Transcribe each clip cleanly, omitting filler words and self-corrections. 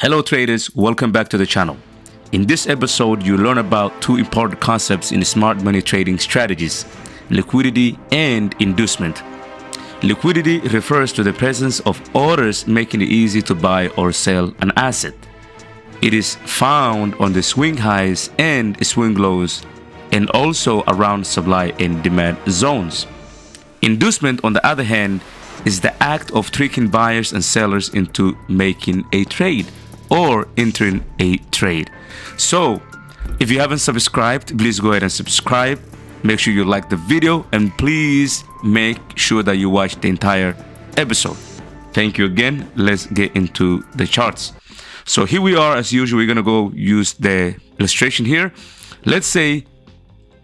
Hello traders, welcome back to the channel. In this episode, you'll learn about two important concepts in smart money trading strategies: liquidity and inducement. Liquidity refers to the presence of orders making it easy to buy or sell an asset. It is found on the swing highs and swing lows, and also around supply and demand zones. Inducement, on the other hand, is the act of tricking buyers and sellers into making a trade or entering a trade. So, if you haven't subscribed, please go ahead and subscribe. Make sure you like the video and please make sure that you watch the entire episode. Thank you again. Let's get into the charts. So here we are. As usual, we're going to go use the illustration here. Let's say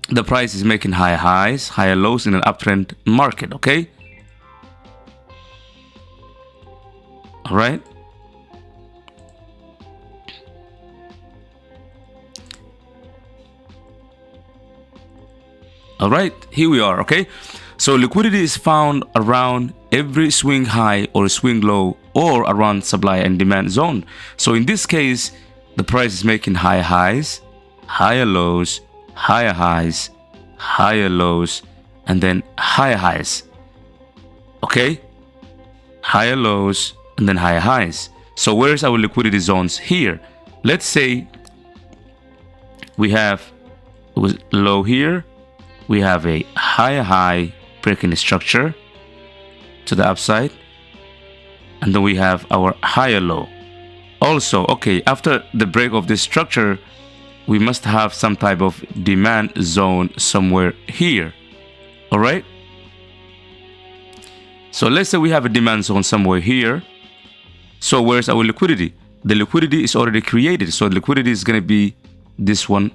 the price is making higher highs, higher lows in an uptrend market, okay? All right. All right, here we are, okay? So liquidity is found around every swing high or swing low or around supply and demand zone. So in this case, the price is making higher highs, higher lows, higher highs, higher lows, and then higher highs. Okay? Higher lows and then higher highs. So where's our liquidity zones here? Let's say we have low here. We have a higher high breaking structure to the upside, and then we have our higher low. Also, okay, after the break of this structure, we must have some type of demand zone somewhere here. All right. So let's say we have a demand zone somewhere here. So where's our liquidity? The liquidity is already created. So the liquidity is going to be this one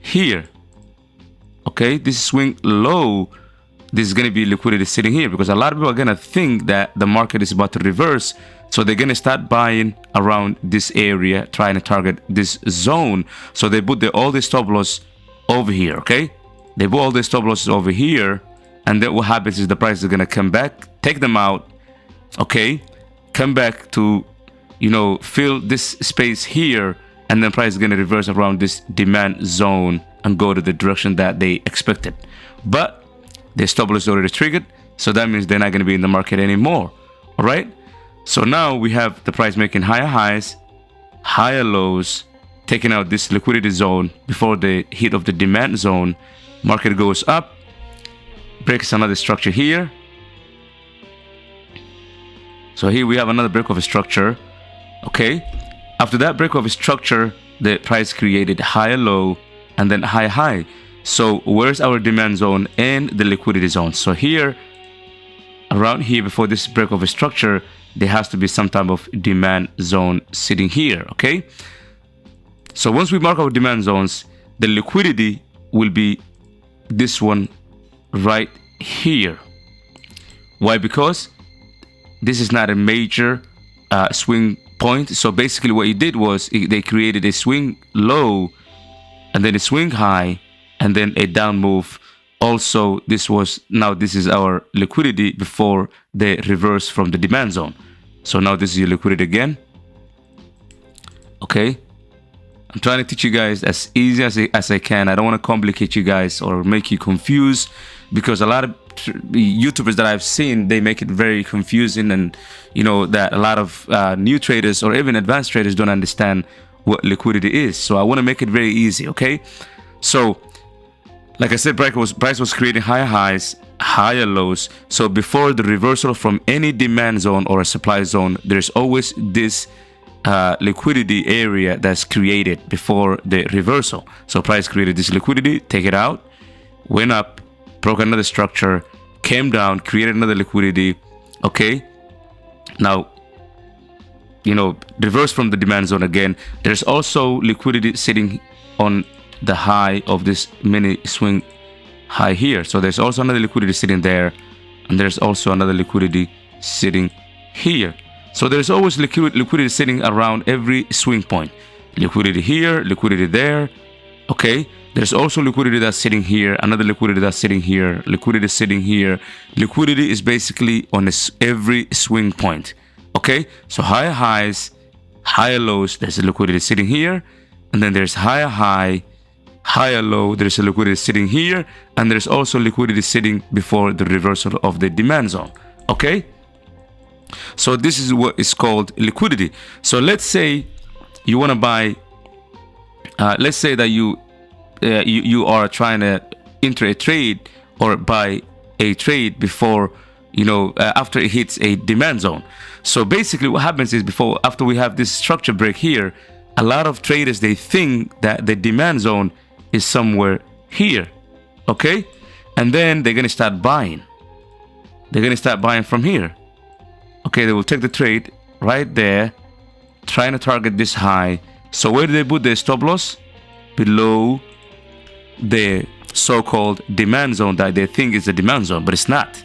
here. Okay, this swing low, this is going to be liquidity sitting here, because a lot of people are going to think that the market is about to reverse. So they're going to start buying around this area, trying to target this zone. So they put all the stop loss over here, okay? They put all the stop losses over here. And then what happens is the price is going to come back, take them out, okay? Come back to, fill this space here. And then price is going to reverse around this demand zone and go to the direction that they expected. But the stop loss is already triggered, so that means they're not going to be in the market anymore. All right. So now we have the price making higher highs, higher lows, taking out this liquidity zone before the hit of the demand zone. Market goes up, breaks another structure here. So here we have another break of a structure. Okay. After that break of a structure, the price created higher low and then high high. So where's our demand zone and the liquidity zone? So here, around here, before this break of a structure, there has to be some type of demand zone sitting here, okay? So once we mark our demand zones, the liquidity will be this one right here. Why? Because this is not a major swing point. So basically what it did was they created a swing low and then a swing high and then a down move. Also, this is our liquidity before the reverse from the demand zone. So now this is your liquidity again. Okay. I'm trying to teach you guys as easy as I can. I don't want to complicate you guys or make you confused, because a lot of YouTubers that I've seen, they make it very confusing, and that a lot of new traders or even advanced traders don't understand what liquidity is. So I want to make it very easy. Okay. So like I said, price was creating higher highs, higher lows. So before the reversal from any demand zone or a supply zone, there's always this liquidity area that's created before the reversal. So price created this liquidity, take it out, went up, broke another structure, came down, created another liquidity. Okay. Now, reverse from the demand zone again. There's also liquidity sitting on the high of this mini swing high here. So there's also another liquidity sitting there, and there's also another liquidity sitting here. So there's always liquidity sitting around every swing point. Liquidity here, liquidity there. Okay. There's also liquidity that's sitting here, another liquidity that's sitting here, liquidity sitting here. Liquidity is basically on every swing point. Okay, so higher highs, higher lows, there's a liquidity sitting here, and then there's higher high, higher low, there's a liquidity sitting here, and there's also liquidity sitting before the reversal of the demand zone. Okay, so this is what is called liquidity. So let's say you want to buy, let's say that you are trying to enter a trade or buy a trade before, after it hits a demand zone. So basically what happens is after we have this structure break here, a lot of traders, they think that the demand zone is somewhere here. Okay, and then they're gonna start buying. They're gonna start buying from here. Okay, they will take the trade right there, trying to target this high. So where do they put their stop loss? Below the so-called demand zone that they think is the demand zone, but it's not.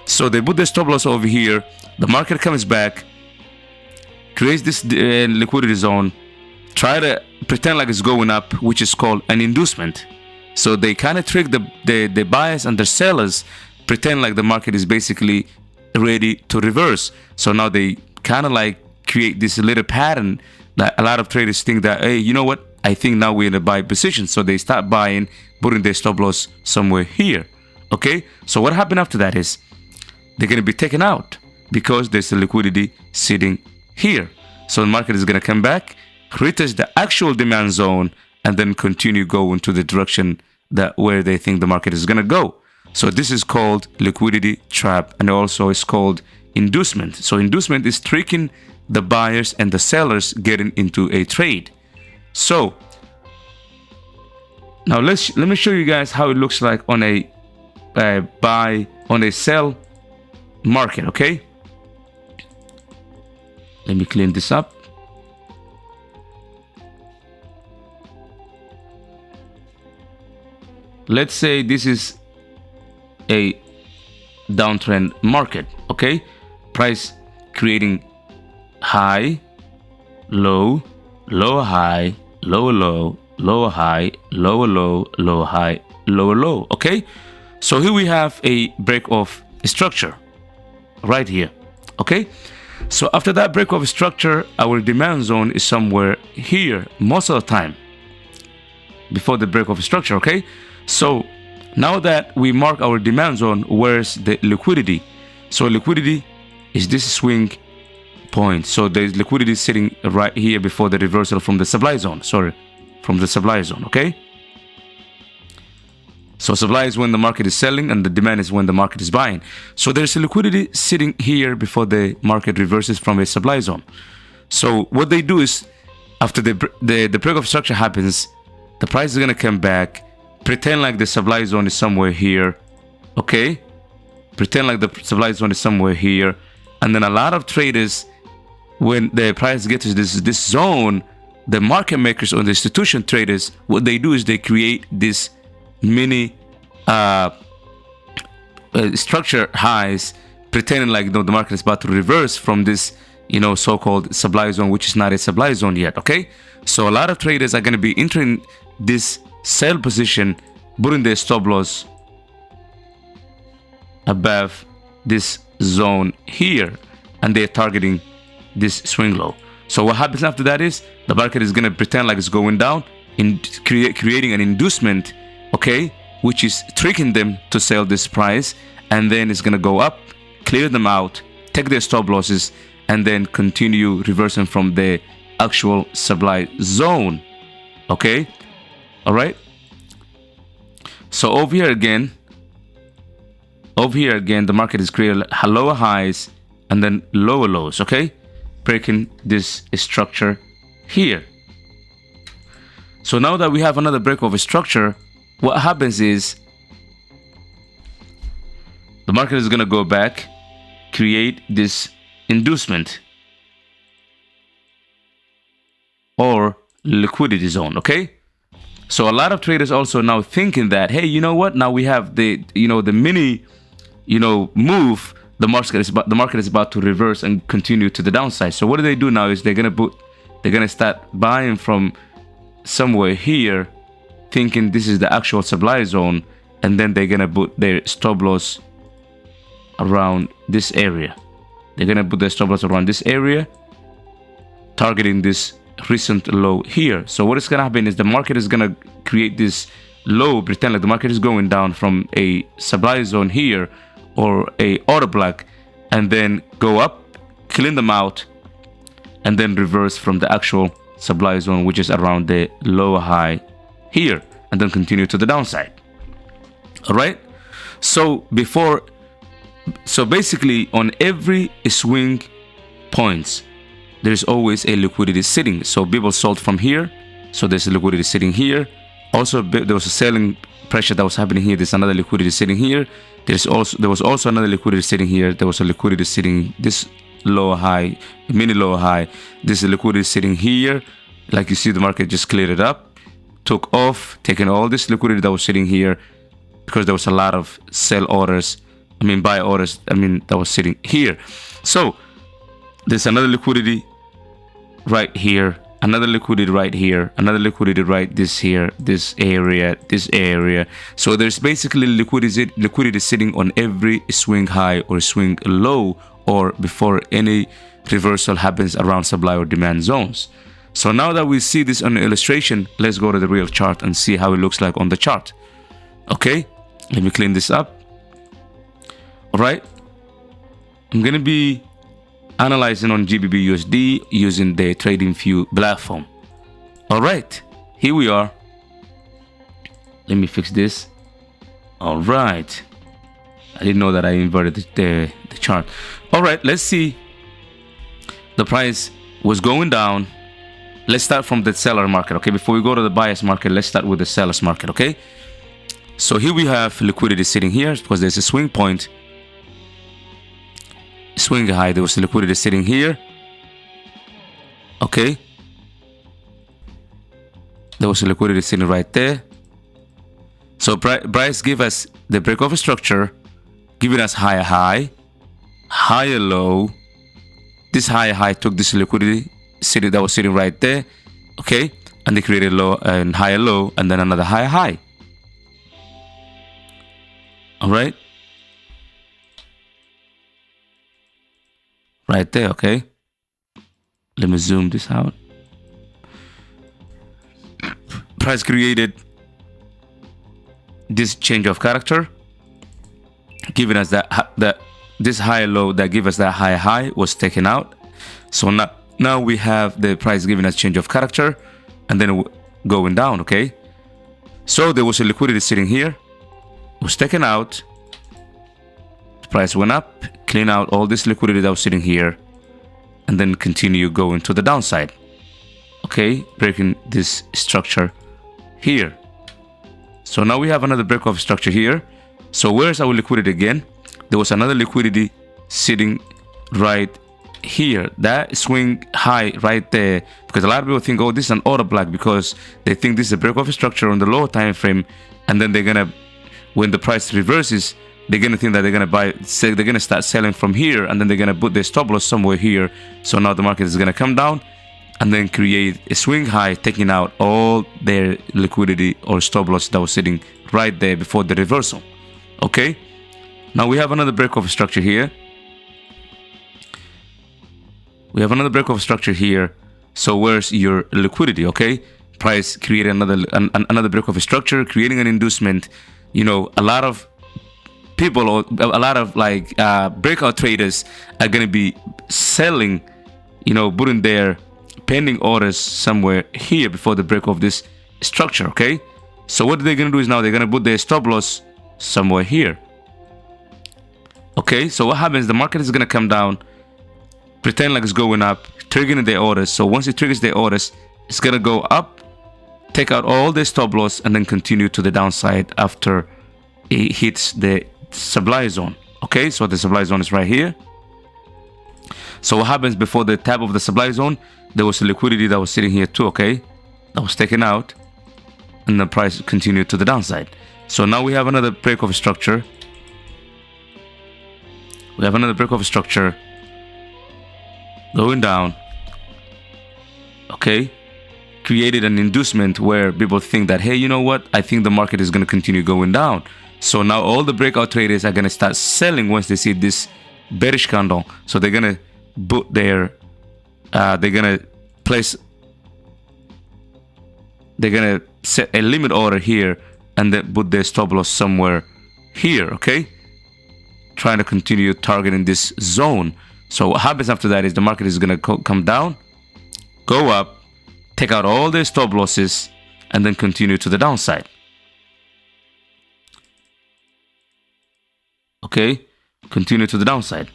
So they put their stop loss over here. The market comes back, creates this liquidity zone, try to pretend like it's going up, which is called an inducement. So they kind of trick the buyers and the sellers, pretend like the market is basically ready to reverse. So now they kind of like create this little pattern that a lot of traders think that, hey, you know what? I think now we're in a buy position. So they start buying, putting their stop loss somewhere here. Okay, so what happened after that is they're going to be taken out because there's a liquidity sitting here. So the market is going to come back, retest the actual demand zone, and then continue going to the direction that where they think the market is going to go. So this is called liquidity trap, and also it's called inducement. So inducement is tricking the buyers and the sellers getting into a trade. So now let me show you guys how it looks like on a sell market. Okay, let me clean this up. Let's say this is a downtrend market. Okay, price creating high, low, lower high, lower low, lower high, lower low, lower high, lower low. Okay, so here we have a break of structure right here. Okay, so after that break of structure, our demand zone is somewhere here most of the time before the break of structure. Okay, so now that we mark our demand zone, where's the liquidity? So liquidity is this swing point. So there's liquidity sitting right here before the reversal from the supply zone. Sorry, from the supply zone. Okay, so supply is when the market is selling and the demand is when the market is buying. So there's a liquidity sitting here before the market reverses from a supply zone. So what they do is after the break of structure happens, the price is going to come back, pretend like the supply zone is somewhere here. Okay, pretend like the supply zone is somewhere here, and then a lot of traders, when the price gets to this zone, the market makers or the institution traders, what they do is they create this mini structure highs, pretending like the market is about to reverse from this so-called supply zone, which is not a supply zone yet. Okay, so a lot of traders are going to be entering this sell position, putting their stop loss above this zone here, and they're targeting this swing low. So what happens after that is the market is going to pretend like it's going down, creating an inducement, okay, which is tricking them to sell this price, and then it's going to go up, clear them out, take their stop losses, and then continue reversing from the actual supply zone. Okay, all right. So over here again, the market is creating lower highs and then lower lows. Okay, breaking this structure here. So now that we have another break of a structure, what happens is the market is going to go back, create this inducement or liquidity zone. Okay, so a lot of traders also now thinking that, hey, you know what, now we have the the mini move, the market is about to reverse and continue to the downside. So what do they do now is they're gonna start buying from somewhere here, thinking this is the actual supply zone, and then they're gonna put their stop loss around this area. They're gonna put their stop loss around this area, targeting this recent low here. So what is going to happen is the market is going to create this low, pretend like the market is going down from a supply zone here or a order block, and then go up, clean them out, and then reverse from the actual supply zone, which is around the lower high here, and then continue to the downside. All right. So basically on every swing points, there's always a liquidity sitting. So people sold from here, so there's a liquidity sitting here. Also, there was a selling pressure that was happening here. There's another liquidity sitting here. There was also another liquidity sitting here. There was a liquidity sitting this lower high, mini lower high. This is liquidity sitting here. Like you see, the market just cleared it up, took off, taking all this liquidity that was sitting here because there was a lot of sell orders. Buy orders. That was sitting here. So there's another liquidity right here, another liquidity right here, another liquidity right this area. So there's basically liquidity sitting on every swing high or swing low, or before any reversal happens around supply or demand zones. So now that we see this on the illustration, let's go to the real chart and see how it looks like on the chart. Okay, let me clean this up. All right, I'm gonna be analyzing on GBP USD using the TradingView platform. All right, here we are. Let me fix this. All right, I didn't know that I inverted the chart. All right, let's see. The price was going down. Let's start from the seller market. Okay, before we go to the buyer's market, let's start with the seller's market. Okay, so here we have liquidity sitting here because there's a swing point, swing high. There was liquidity sitting here. Okay, there was a liquidity sitting right there. So price give us the break of structure, giving us higher high, higher low. This higher high took this liquidity that was sitting right there. Okay, and they created low and higher low, and then another higher high. All right, right there. Okay, let me zoom this out. Price created this change of character, giving us that this higher low that gave us that higher high was taken out. So now we have the price giving us change of character and then going down. Okay, so there was a liquidity sitting here, was taken out. The price went up, clean out all this liquidity that was sitting here, and then continue going to the downside. Okay, breaking this structure here. So now we have another break of structure here. So where's our liquidity again? There was another liquidity sitting right here, that swing high right there, because a lot of people think, oh, this is an order block, because they think this is a break of structure on the lower time frame, and then they're gonna, when the price reverses, they're gonna think that they're gonna buy, they're gonna start selling from here, and then they're gonna put their stop loss somewhere here. So now the market is gonna come down and then create a swing high, taking out all their liquidity or stop loss that was sitting right there before the reversal. Okay, now we have another break of structure here. We have another break of structure here. So where's your liquidity? Okay, price created another break of structure, creating an inducement. You know, a lot of people, or a lot of like breakout traders are going to be selling, you know, putting their pending orders somewhere here before the break of this structure. Okay, so what they're going to do is now they're going to put their stop loss somewhere here. Okay, so what happens, the market is going to come down, pretend like it's going up, triggering their orders. So once it triggers their orders, it's going to go up, take out all their stop loss, and then continue to the downside after it hits the supply zone. Okay, so the supply zone is right here. So what happens before the tap of the supply zone, there was a liquidity that was sitting here too. Okay, that was taken out, and the price continued to the downside. So now we have another break of structure. We have another break of structure going down. Okay, created an inducement where people think that, hey, you know what, I think the market is going to continue going down. So now all the breakout traders are going to start selling once they see this bearish candle. So they're going to put their they're going to place, they're gonna set a limit order here and then put their stop loss somewhere here, okay? Trying to continue targeting this zone. So what happens after that is the market is gonna come down, go up, take out all their stop losses, and then continue to the downside. Okay, continue to the downside.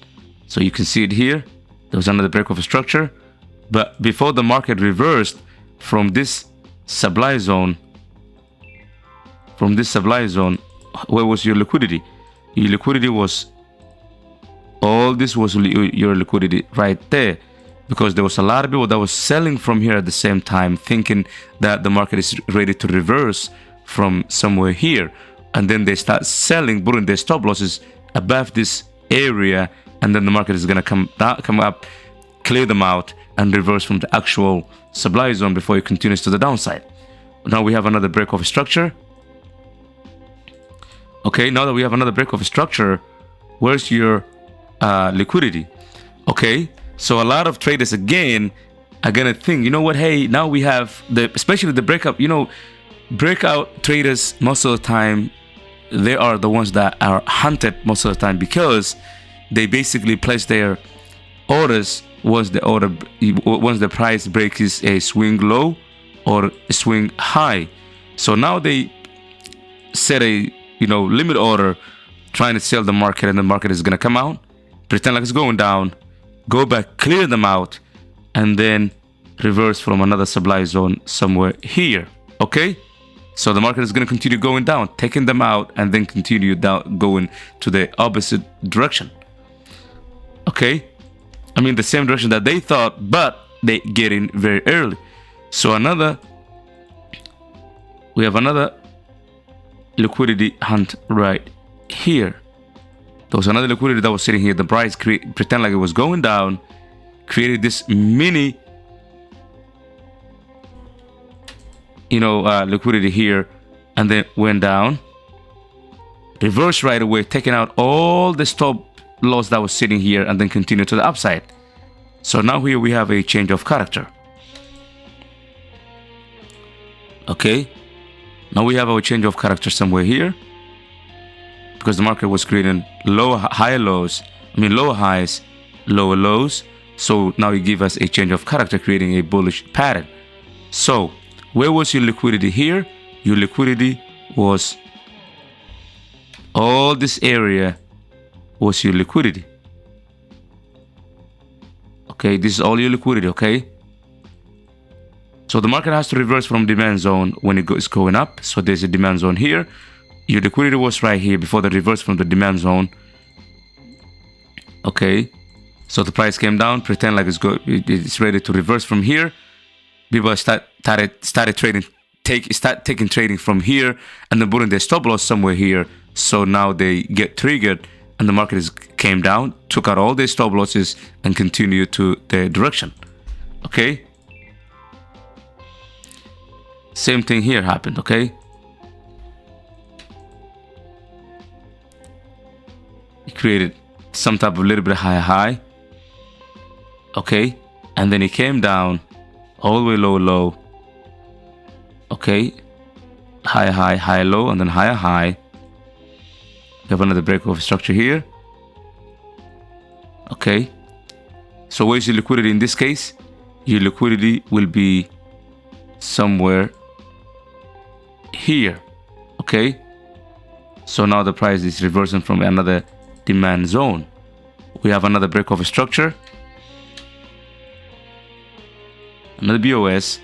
So you can see it here. There was another break of a structure, but before the market reversed from this supply zone, where was your liquidity? Your liquidity was, all this was your liquidity right there, because there was a lot of people that was selling from here at the same time, thinking that the market is ready to reverse from somewhere here, and then they start selling, putting their stop losses above this area, and then the market is gonna come up, clear them out, and reverse from the actual supply zone before it continues to the downside. Now we have another break of structure. Okay, now that we have another break of structure, where's your liquidity? Okay, so a lot of traders again are gonna think, you know what, hey, now we have especially the breakout, breakout traders most of the time, they are the ones that are hunted most of the time, because they basically place their orders once the price breaks a swing low or a swing high. So now they set a limit order, trying to sell the market, and the market is gonna come out, pretend like it's going down, go back, clear them out, and then reverse from another supply zone somewhere here. Okay, so the market is going to continue going down, taking them out, and then continue down, going to the opposite direction. Okay, I mean the same direction that they thought, but they get in very early. So we have another liquidity hunt right here. There was another liquidity that was sitting here. The price pretend like it was going down, created this mini liquidity here, and then went down, reversed right away, taking out all the stop loss that was sitting here, and then continue to the upside. So now here we have a change of character. Okay, now we have our change of character somewhere here, because the market was creating lower highs, lower lows. So now it gives us a change of character, creating a bullish pattern. So where was your liquidity here? Your liquidity was, all this area was your liquidity. Okay, this is all your liquidity, okay? So the market has to reverse from demand zone when it is going up. So there's a demand zone here. Your liquidity was right here before the reverse from the demand zone. Okay, so the price came down, pretend like it's ready to reverse from here. People started trading, taking trading from here, and then putting their stop loss somewhere here. So now they get triggered, and the market came down, took out all their stop losses, and continued to their direction. Okay, same thing here happened. Okay, it created some type of little bit high. Okay, and then it came down all the way low. Okay, high, low, and then high. We have another break of structure here. Okay, so where's your liquidity in this case? Your liquidity will be somewhere here. Okay, so now the price is reversing from another demand zone. We have another break of structure, another BOS.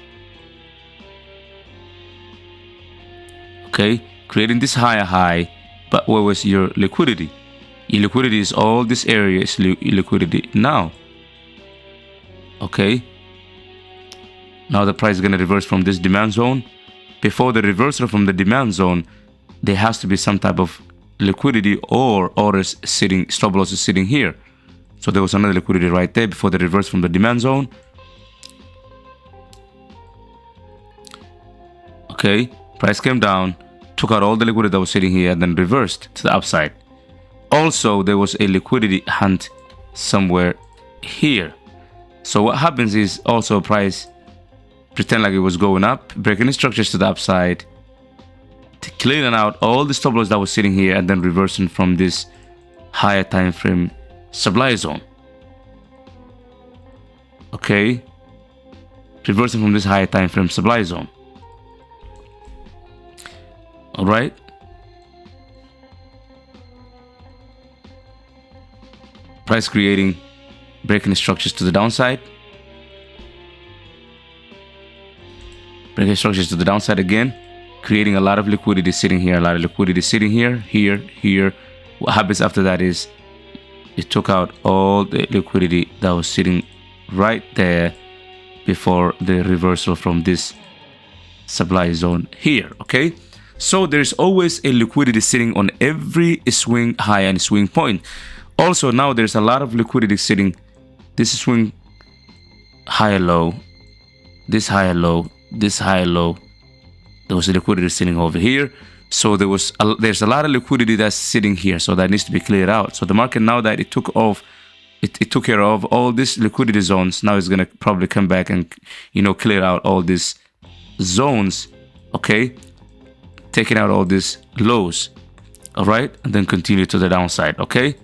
Okay, creating this higher high, but where was your liquidity? Your liquidity is all this area is liquidity now. Okay, now the price is going to reverse from this demand zone. Before the reversal from the demand zone, there has to be some type of liquidity or orders sitting, stop losses sitting here. So there was another liquidity right there before the reverse from the demand zone. Okay, price came down, took out all the liquidity that was sitting here, and then reversed to the upside. Also, there was a liquidity hunt somewhere here. So what happens is also price pretend like it was going up, breaking the structures to the upside, clearing out all the stop loss that was sitting here, and then reversing from this higher time frame supply zone. Okay, reversing from this higher time frame supply zone. All right. Price creating, breaking the structures to the downside. Breaking structures to the downside again, creating a lot of liquidity sitting here, a lot of liquidity sitting here, here. What happens after that is it took out all the liquidity that was sitting right there before the reversal from this supply zone here. Okay, so there's always a liquidity sitting on every swing high and swing point. Also, now there's a lot of liquidity sitting this swing higher low, this higher low, this higher low. There was a liquidity sitting over here, so there's a lot of liquidity that's sitting here, so that needs to be cleared out. So the market, now that it took off, it took care of all these liquidity zones, now it's gonna probably come back and, you know, clear out all these zones. Okay, taking out all these lows. All right, and then continue to the downside. Okay,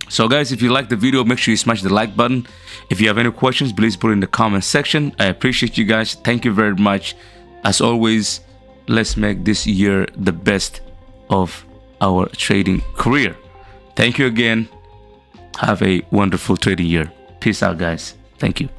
so guys, if you like the video, make sure you smash the like button. If you have any questions, please put it in the comment section. I appreciate you guys. Thank you very much. As always, let's make this year the best of our trading career. Thank you again. Have a wonderful trading year. Peace out, guys. Thank you.